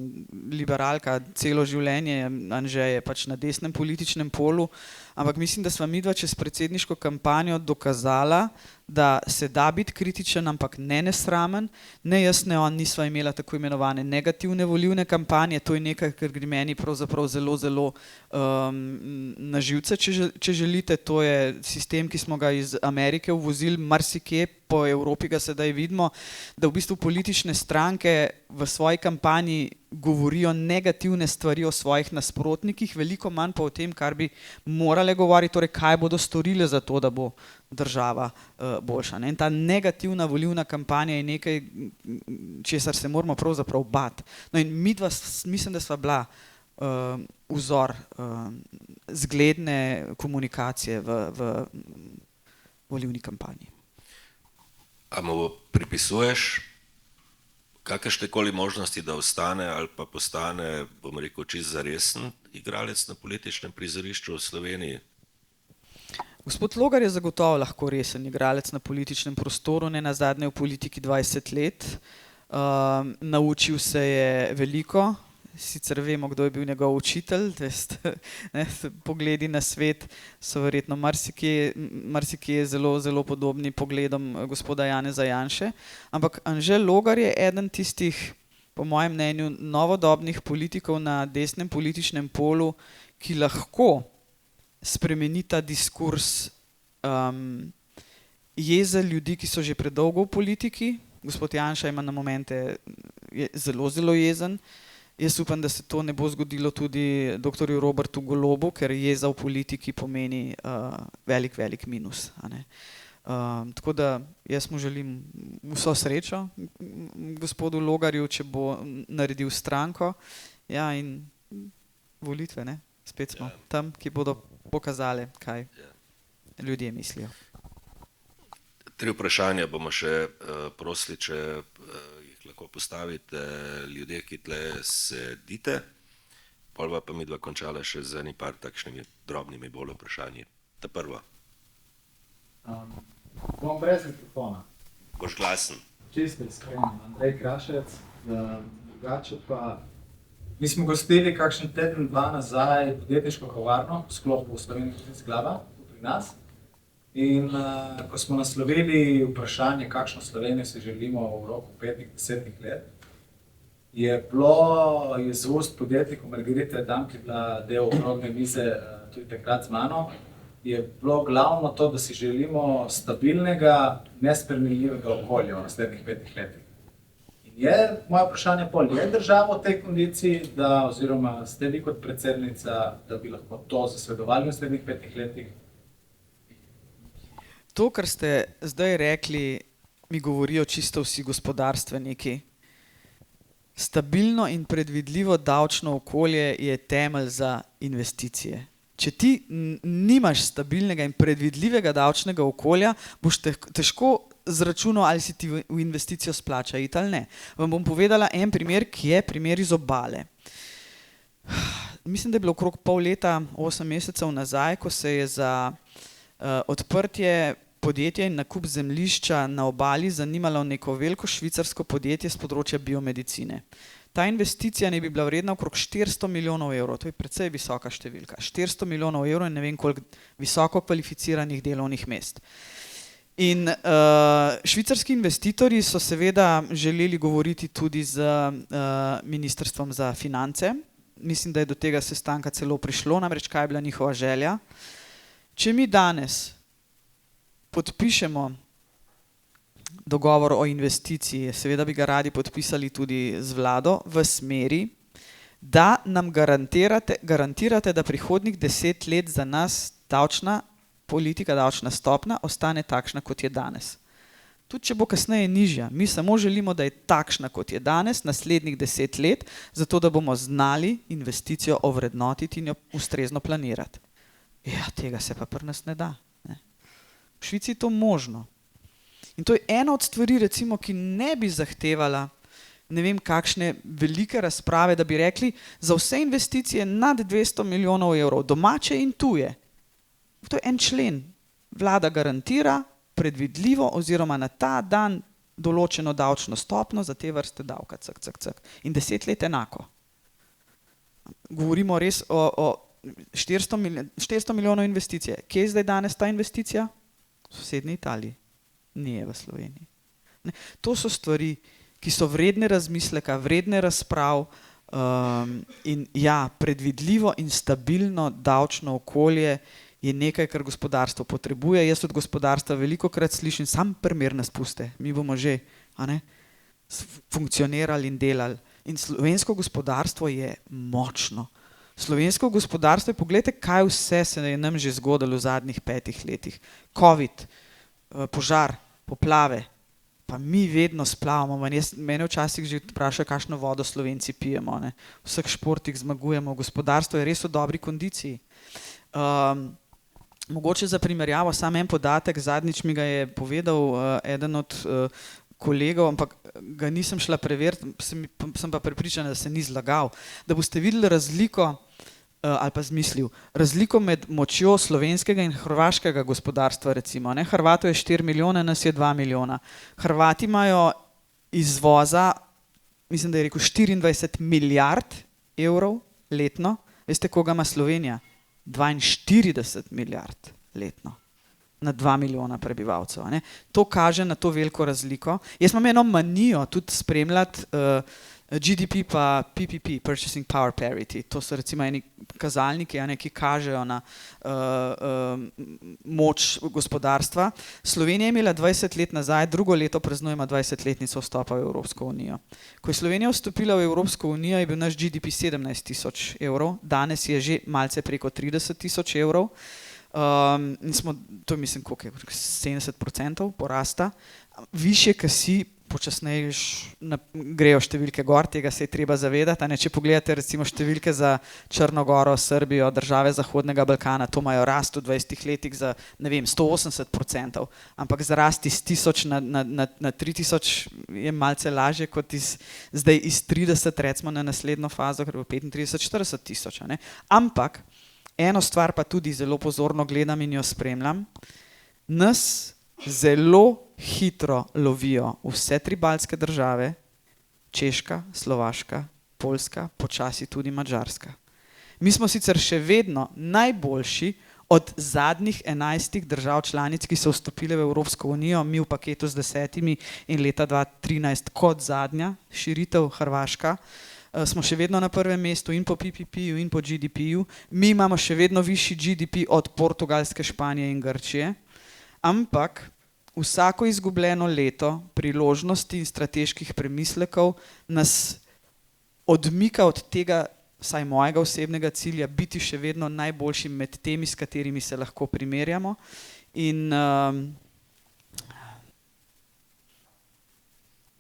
liberalka celo življenje, Anže je pač na desnem političnem polu, ampak mislim, da sva midva čez predsedniško kampanjo dokazala, da se da biti kritičen, ampak ne nesramen. Ne jaz, ne on nisva imela tako imenovane negativne volilne kampanje, to je nekaj, kar gre meni pravzaprav zelo na živce, če želite. To je sistem, ki smo ga iz Amerike uvozili marsikje po Evropi ga sedaj vidimo, da v bistvu politične stranke v svoji kampanji govorijo negativne stvari o svojih nasprotnikih, veliko manj pa o tem, kar bi morale govoriti, torej kaj bodo storile za to, da bo država boljša. Ne? In ta negativna volilna kampanja je nekaj, česar se moramo pravzaprav bati. No in midva, mislim, da sva bila vzor zgledne komunikacije v volilni kampanji. A mu pripisuješ kakršnekoli možnosti, da ostane ali pa postane, bom rekel, čisto zaresen igralec na političnem prizorišču v Sloveniji? Gospod Logar je zagotovo lahko resen igralec na političnem prostoru, ne nazadnje v politiki 20 let. Naučil se je veliko, sicer vemo, kdo je bil njegov učitelj, pogledi na svet so verjetno marsikje zelo, zelo podobni pogledom gospoda Janeza Janše, ampak Anže Logar je eden tistih, po mojem mnenju, novodobnih politikov na desnem političnem polu, ki lahko spremeni ta diskurs jeze ljudi, ki so že predolgo v politiki. Gospod Janša ima na momente je zelo, zelo jezen. Jaz upam, da se to ne bo zgodilo tudi doktorju Robertu Golobu, ker jeza v politiki pomeni velik, velik minus. Tako da jaz mu želim vso srečo, gospodu Logarju, če bo naredil stranko. Ja, in volitve, ne? Spet smo tam, ki bodo pokazali, kaj ljudje mislijo. 3 vprašanja bomo še prosili, če lahko postavite ljudje, ki tle sedite, potem pa mi dva končala še z eni par takšnimi drobnimi bolj vprašanji. Ta prva. Bom brez mikrofona. Boš glasen. Čisto iskren, Andrej Krašec, drugače pa mi smo gostili kakšen teden, 2 nazaj podjetniško kavarno, sploh v Sloveniji Glava, pri nas. In ko smo naslovili vprašanje, kakšno Slovenijo si želimo v roku 5-10 let, je bilo iz ust podjetnikov Margarite Adam, ki je bila del okrogle mize tudi takrat z mano, je bilo glavno to, da si želimo stabilnega, nespremenljivega okolja v naslednjih 5 letih. In je moje vprašanje pol, je država v tej kondiciji, da, oziroma ste vi kot predsednica, da bi lahko to zasledovali v naslednjih 5 letih? To, kar ste zdaj rekli, mi govorijo čisto vsi gospodarstveniki. Stabilno in predvidljivo davčno okolje je temelj za investicije. Če ti nimaš stabilnega in predvidljivega davčnega okolja, boš težko zračunal, ali si ti v investicijo splača iti ali ne. Vam bom povedala en primer, ki je primer iz Obale. Mislim, da je bilo okrog pol leta, 8 mesecev nazaj, ko se je za odprtje podjetja in nakup zemljišča na Obali zanimalo neko veliko švicarsko podjetje z področja biomedicine. Ta investicija ne bi bila vredna okrog 400 milijonov evrov, to je precej visoka številka. 400 milijonov evrov in ne vem koliko visoko kvalificiranih delovnih mest. In švicarski investitorji so seveda želeli govoriti tudi z Ministrstvom za finance. Mislim, da je do tega sestanka celo prišlo, namreč kaj je bila njihova želja. Če mi danes podpišemo dogovor o investiciji, seveda bi ga radi podpisali tudi z vlado, v smeri, da nam garantirate, da prihodnjih 10 let za nas davčna politika, davčna stopnja ostane takšna, kot je danes. Tudi če bo kasneje nižja, mi samo želimo, da je takšna, kot je danes, naslednjih 10 let, zato da bomo znali investicijo ovrednotiti in jo ustrezno planirati. Ja, tega se pa pri nas ne da. Ne. V Švici je to možno. In to je ena od stvari, recimo, ki ne bi zahtevala ne vem kakšne velike razprave, da bi rekli, za vse investicije nad 200 milijonov evrov, domače in tuje. To je en člen. Vlada garantira predvidljivo oziroma na ta dan določeno davčno stopno za te vrste davka. In 10 let enako. Govorimo res o 400 milijonov investicije. Kje je zdaj danes ta investicija? V sosednji Italiji. Ni je v Sloveniji. Ne. To so stvari, ki so vredne razmisleka, vredne razprav in ja, predvidljivo in stabilno davčno okolje je nekaj, kar gospodarstvo potrebuje. Jaz od gospodarstva velikokrat slišim, sam primer nas puste, mi bomo že funkcionirali in delali. In slovensko gospodarstvo je močno. Slovensko gospodarstvo je, poglejte, kaj vse se je nam že zgodilo v zadnjih 5 letih. Covid, požar, poplave, pa mi vedno splavamo. Mene včasih že vprašajo, kakšno vodo Slovenci pijemo. Ne? V vseh športih zmagujemo, gospodarstvo je res v dobri kondiciji. Mogoče za primerjavo, samo en podatek, zadnjič mi ga je povedal eden od kolegov, ampak ga nisem šla preveriti, sem pa prepričana, da se ni zlagal. Da boste videli razliko, ali pa zmislil, razliko med močjo slovenskega in hrvaškega gospodarstva, recimo. Ne? Hrvatov je 4 milijone, nas je 2 milijona. Hrvati imajo izvoza, mislim, da je rekel 24 milijard evrov letno. Veste, koga ima Slovenija? 42 milijard letno na 2 milijona prebivalcev. Ne? To kaže na to veliko razliko. Jaz imam eno manijo tudi spremljati GDP pa PPP, Purchasing Power Parity. To so recimo eni kazalniki, ki kažejo na moč gospodarstva. Slovenija je imela 20 let nazaj, drugo leto praznujemo 20-letnico vstopa v Evropsko unijo. Ko je Slovenija vstopila v Evropsko unijo, je bil naš GDP 17 000 evrov, danes je že malce preko 30 000 evrov. In smo, to mislim, koliko je, 70% porasta. Višje, ko si, počasneje grejo številke gor, tega se je treba zavedati. Če pogledate recimo številke za Črnogoro, Srbijo, države Zahodnega Balkana, to imajo rast v 20 letih za, ne vem, 180%, ampak za rast iz 1000 na 3000 je malce lažje kot zdaj iz 30 recimo na naslednjo fazo, ker bo 35-40 tisoč. Ampak eno stvar pa tudi zelo pozorno gledam in jo spremljam, nas zelo hitro lovijo vse 3 baltske države, Češka, Slovaška, Poljska, počasi tudi Madžarska. Mi smo sicer še vedno najboljši od zadnjih 11 držav članic, ki so vstopile v Evropsko unijo, mi v paketu z 10 in leta 2013 kot zadnja širitev Hrvaška. Smo še vedno na prvem mestu in po PPP-ju in po GDP-ju. Mi imamo še vedno višji GDP od Portugalske, Španije in Grčije, ampak vsako izgubljeno leto priložnosti in strateških premislekov nas odmika od tega, vsaj mojega osebnega cilja, biti še vedno najboljši med temi, s katerimi se lahko primerjamo. In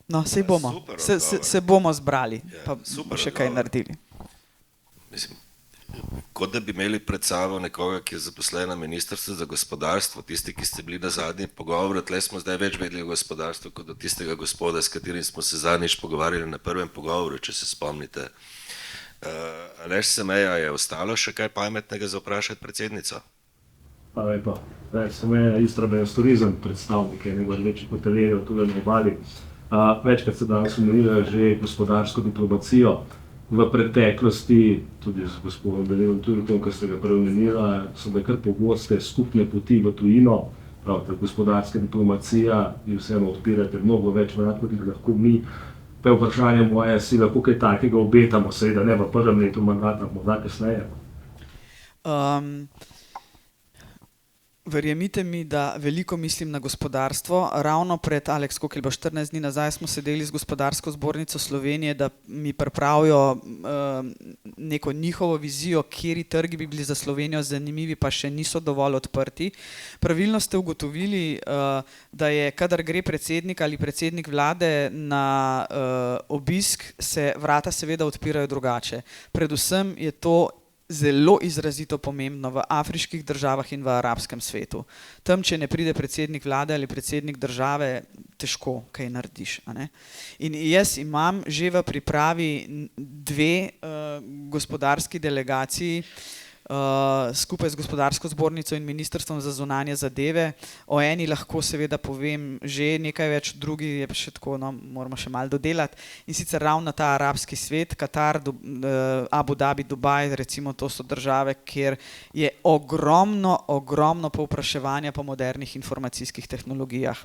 no, sej bomo, se bomo zbrali, pa še kaj naredili. Mislim, kot da bi imeli pred sabo nekoga, ki je zaposlen na Ministrstvu za gospodarstvo, tisti, ki ste bili na zadnji pogovor, tle smo zdaj več vedeli o gospodarstvu, kot od tistega gospoda, s katerim smo se zadnjič pogovarjali na prvem pogovoru, če se spomnite. Aleš Semeja, je ostalo še kaj pametnega za vprašati predsednico? Hvala lepa. Semeja Istrabenz turizem, predstavnik enega večjih hotelirjev tudi na Obali. Večkrat se danes omenila že gospodarsko diplomacijo. V preteklosti, tudi z gospodom Danielom Turkom, ki ste ga prej omenila, so bile kar pogoste skupne poti v tujino. Prav, gospodarska diplomacija in vseeno odpirate mnogo več vrat, kot jih lahko mi. Pa je vprašanje moje, si lahko kaj takega obetamo, seveda ne v prvem letu mandata, morda kasneje. Verjemite mi, da veliko mislim na gospodarstvo. Ravno pred, Aleks, koliko je bilo 14 dni nazaj, smo sedeli z Gospodarsko zbornico Slovenije, da mi pripravijo neko njihovo vizijo, kateri trgi bi bili za Slovenijo zanimivi, pa še niso dovolj odprti. Pravilno ste ugotovili, da je, kadar gre predsednik ali predsednik vlade na obisk, se vrata seveda odpirajo drugače. Predvsem je to zelo izrazito pomembno v afriških državah in v arabskem svetu. Tam, če ne pride predsednik vlade ali predsednik države, težko kaj narediš. In jaz imam že v pripravi 2 gospodarski delegaciji, skupaj z Gospodarsko zbornico in Ministrstvom za zunanje zadeve. O eni lahko seveda povem že nekaj več, drugi je pa še tako, no, moramo še malo dodelati. In sicer ravno ta arabski svet, Katar, Abu Dhabi, Dubaj, recimo to so države, kjer je ogromno povpraševanja po modernih informacijskih tehnologijah.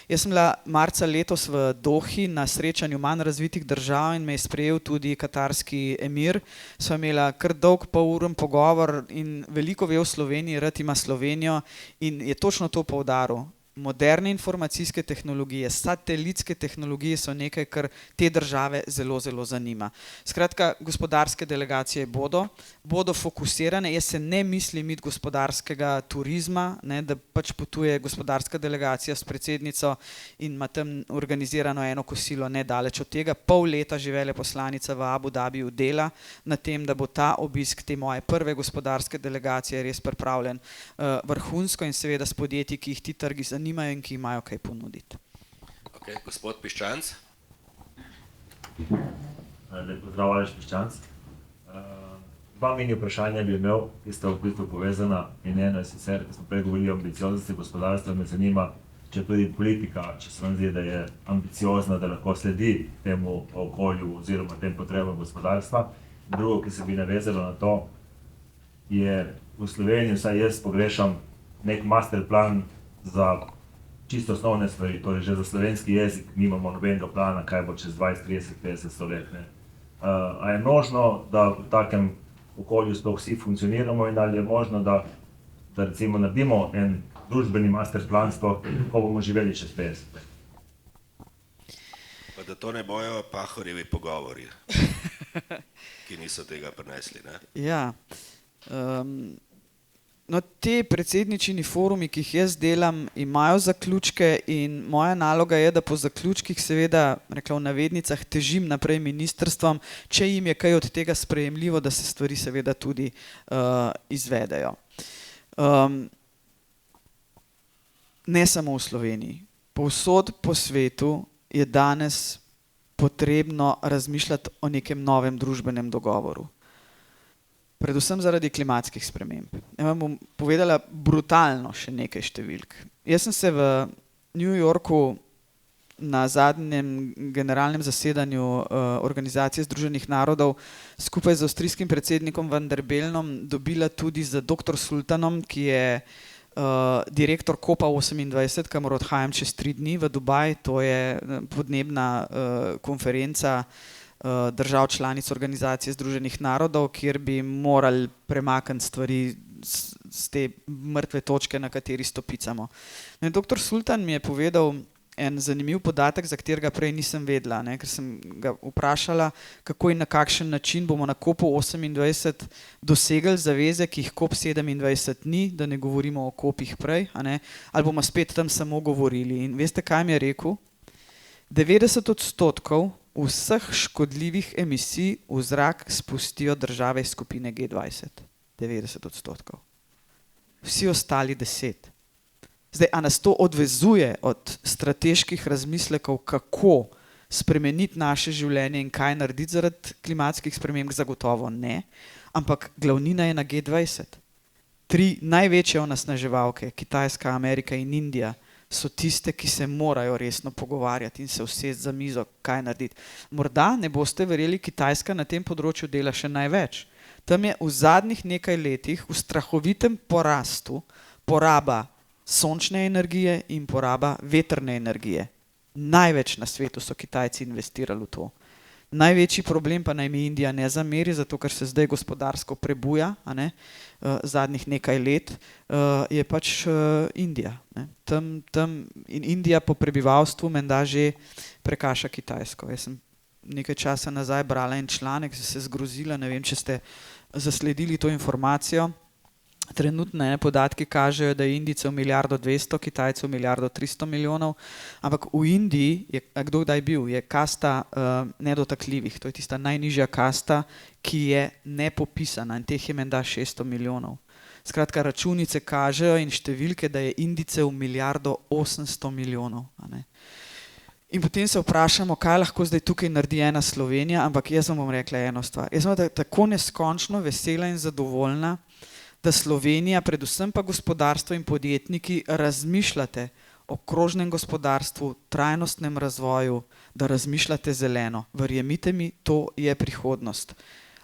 Jaz sem bila marca letos v Dohi na srečanju manj razvitih držav in me je sprejel tudi katarski emir. Sva imela kar dolg poluren pogovor doktor in veliko ve o Sloveniji, rad ima Slovenijo in je točno to poudaril. Moderne informacijske tehnologije, satelitske tehnologije so nekaj, kar te države zelo, zelo zanima. Skratka, gospodarske delegacije bodo fokusirane. Jaz se ne mislim iti gospodarskega turizma, ne, da pač potuje gospodarska delegacija s predsednico in ima tam organizirano eno kosilo nedaleč od tega. Pol leta že veleposlanica v Abu Dhabiju dela na tem, da bo ta obisk te moje prve gospodarske delegacije res pripravljen vrhunsko in seveda s podjetji, ki jih ti trgi zanimajo in ki imajo kaj ponuditi. Okay, gospod Piščanc. Lep pozdrav, Aleš Piščanc. Dva mini vprašanja bi imel, ki sta v bistvu povezana in eno je sicer, ko smo prej govorili o ambicioznosti gospodarstva, me zanima, če tudi politika, če se vam zdi, da je ambiciozna, da lahko sledi temu okolju oziroma tem potrebam gospodarstva. Drugo, ki se bi navezalo na to, je v Sloveniji, vsaj jaz pogrešam nek masterplan za čisto osnovne stvari, torej že za slovenski jezik nimamo nobenega plana, kaj bo čez 20, 30, 50 let. A je možno, da v takem okolju sploh vsi funkcioniramo in ali je možno, da recimo naredimo en družbeni masterplan sploh, ko bomo živeli čez 50 let? Pa da to ne bojo Pahorjevi pogovori, ki niso tega prinesli, ne? Ja. No, te predsedničini forumi, ki jih jaz delam, imajo zaključke in moja naloga je, da po zaključkih seveda, rekla v navednicah, težim naprej ministrstvom, če jim je kaj od tega sprejemljivo, da se stvari seveda tudi izvedejo. Ne samo v Sloveniji. Povsod po svetu je danes potrebno razmišljati o nekem novem družbenem dogovoru. Predvsem zaradi klimatskih sprememb. Ja vam bom povedala brutalno še nekaj številk. Jaz sem se v New Yorku na zadnjem generalnem zasedanju Organizacije združenih narodov skupaj z avstrijskim predsednikom Van der Belenom dobila tudi z dr. Sultanom, ki je direktor COP 28, kamor odhajam čez 3 dni v Dubaj. To je podnebna konferenca držav članic Organizacije združenih narodov, kjer bi morali premakniti stvari z te mrtve točke, na kateri stopicamo. No, dr. Sultan mi je povedal en zanimiv podatek, za katerega prej nisem vedela, ne, ker sem ga vprašala, kako in na kakšen način bomo na COP 28 dosegli zaveze, ki jih COP 27 ni, da ne govorimo o COP-ih prej, a ne, ali bomo spet tam samo govorili. In veste, kaj mi je rekel? 90% vseh škodljivih emisij v zrak spustijo države iz skupine G20. 90%. Vsi ostali 10%. Zdaj, a nas to odvezuje od strateških razmislekov, kako spremeniti naše življenje in kaj narediti zaradi klimatskih sprememb? Zagotovo ne, ampak glavnina je na G20. 3 največje onesnaževalke, Kitajska, Amerika in Indija, so tiste, ki se morajo resno pogovarjati in se usesti za mizo, kaj narediti. Morda ne boste verjeli, Kitajska na tem področju dela še največ. Tam je v zadnjih nekaj letih v strahovitem porastu poraba sončne energije in poraba vetrne energije. Največ na svetu so Kitajci investirali v to. Največji problem pa naj mi Indija ne zameri, zato ker se zdaj gospodarsko prebuja, a ne, zadnjih nekaj let, je pač Indija. Ne. Tam in Indija po prebivalstvu menda že prekaša Kitajsko. Jaz sem nekaj časa nazaj brala en članek, se zgrozila, ne vem, če ste zasledili to informacijo. Trenutne podatki kažejo, da je Indijcev 1,2 milijarde, Kitajcev 1,3 milijarde, ampak v Indiji, je, kdo kdaj bil, je kasta nedotakljivih, to je tista najnižja kasta, ki je nepopisana in teh je menda 600 milijonov. Skratka, računice kažejo in številke, da je Indijcev 1,8 milijarde. A ne. In potem se vprašamo, kaj lahko zdaj tukaj naredi ena Slovenija, ampak jaz vam bom rekla eno stvar. Jaz sem tako neskončno vesela in zadovoljna, da Slovenija, predvsem pa gospodarstvo in podjetniki razmišljate o krožnem gospodarstvu, trajnostnem razvoju, da razmišljate zeleno. Verjemite mi, to je prihodnost.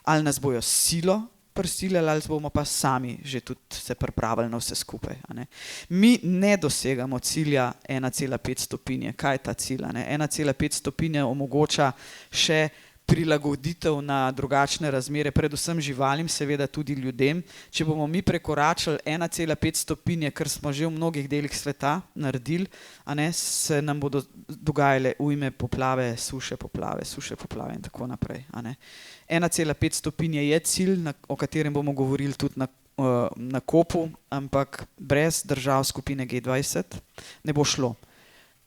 Ali nas bojo silo prisilili, ali bomo pa sami že tudi se pripravili na vse skupaj. A ne. Mi ne dosegamo cilja 1,5 stopinje. Kaj je ta cilj? 1,5 stopinje omogoča še prilagoditev na drugačne razmere, predvsem živalim, seveda tudi ljudem. Če bomo mi prekoračili 1,5 stopinje, kar smo že v mnogih delih sveta naredili, a ne, se nam bodo dogajale ujme, poplave, suše, poplave in tako naprej. A ne. 1,5 stopinje je cilj, o katerem bomo govorili tudi na kopu, ampak brez držav skupine G20 ne bo šlo.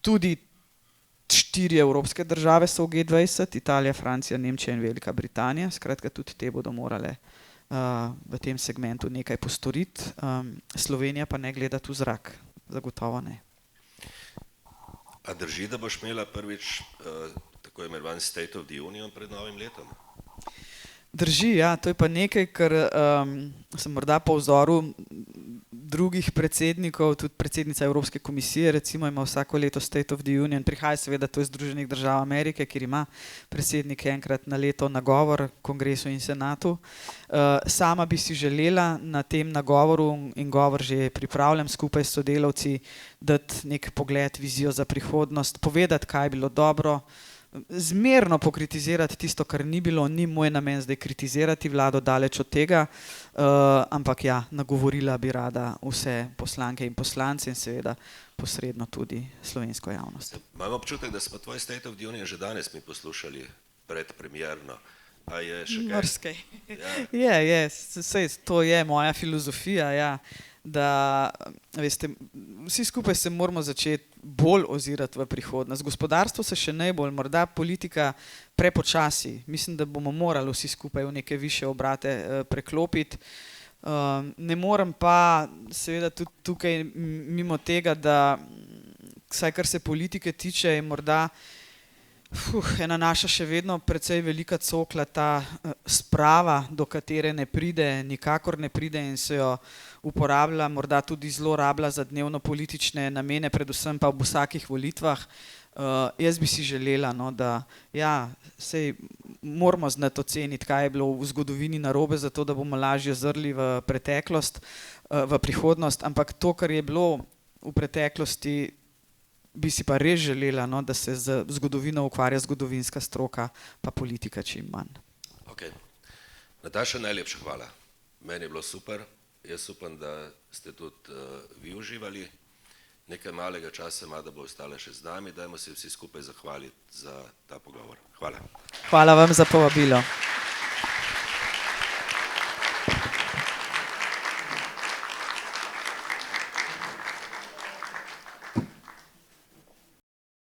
Tudi 4 evropske države so v G20, Italija, Francija, Nemčija in Velika Britanija, skratka tudi te bodo morale v tem segmentu nekaj postoriti, Slovenija pa ne gledati v zrak, zagotovo ne. A drži, da boš imela prvič tako imenovan State of the Union pred novim letom? Drži, ja, to je pa nekaj, kar sem morda po vzoru drugih predsednikov, tudi predsednica Evropske komisije, recimo ima vsako leto State of the Union, prihaja seveda to iz Združenih držav Amerike, kjer ima predsednik enkrat na leto nagovor kongresu in senatu. Sama bi si želela na tem nagovoru, in govor že pripravljam skupaj s sodelavci, dati nek pogled, vizijo za prihodnost, povedati, kaj je bilo dobro, zmerno pokritizirati tisto, kar ni bilo, ni moj namen zdaj kritizirati vlado, daleč od tega, ampak ja, nagovorila bi rada vse poslanke in poslance in seveda posredno tudi slovensko javnost. Imam občutek, da smo tvoj State of the Union že danes mi poslušali predpremierno. A je še kaj? Mrskej. Je, sej, to je moja filozofija, ja, da veste, vsi skupaj se moramo začeti bolj ozirati v prihodnost. Gospodarstvo se še najbolj, morda politika prepočasi. Mislim, da bomo morali vsi skupaj v neke više obrate preklopiti. Ne morem pa seveda tudi tukaj mimo tega, da vsaj kar se politike tiče, je morda ena naša še vedno precej velika cokla, ta sprava, do katere ne pride, nikakor ne pride in se jo uporablja, morda tudi zelo rablja za dnevno politične namene, predvsem pa ob vsakih volitvah. Jaz bi si želela, no, da ja, sej moramo znati oceniti, kaj je bilo v zgodovini narobe, zato da bomo lažje zrli v preteklost, v prihodnost, ampak to, kar je bilo v preteklosti, bi si pa res želela, no, da se z zgodovino ukvarja zgodovinska stroka, pa politika čim manj. Ok. Nataša, najlepša hvala. Meni je bilo super. Jaz upam, da ste tudi vi uživali. Nekaj malega časa ima, da bo ostala še z nami. Dajmo se vsi skupaj zahvaliti za ta pogovor. Hvala. Hvala vam za povabilo.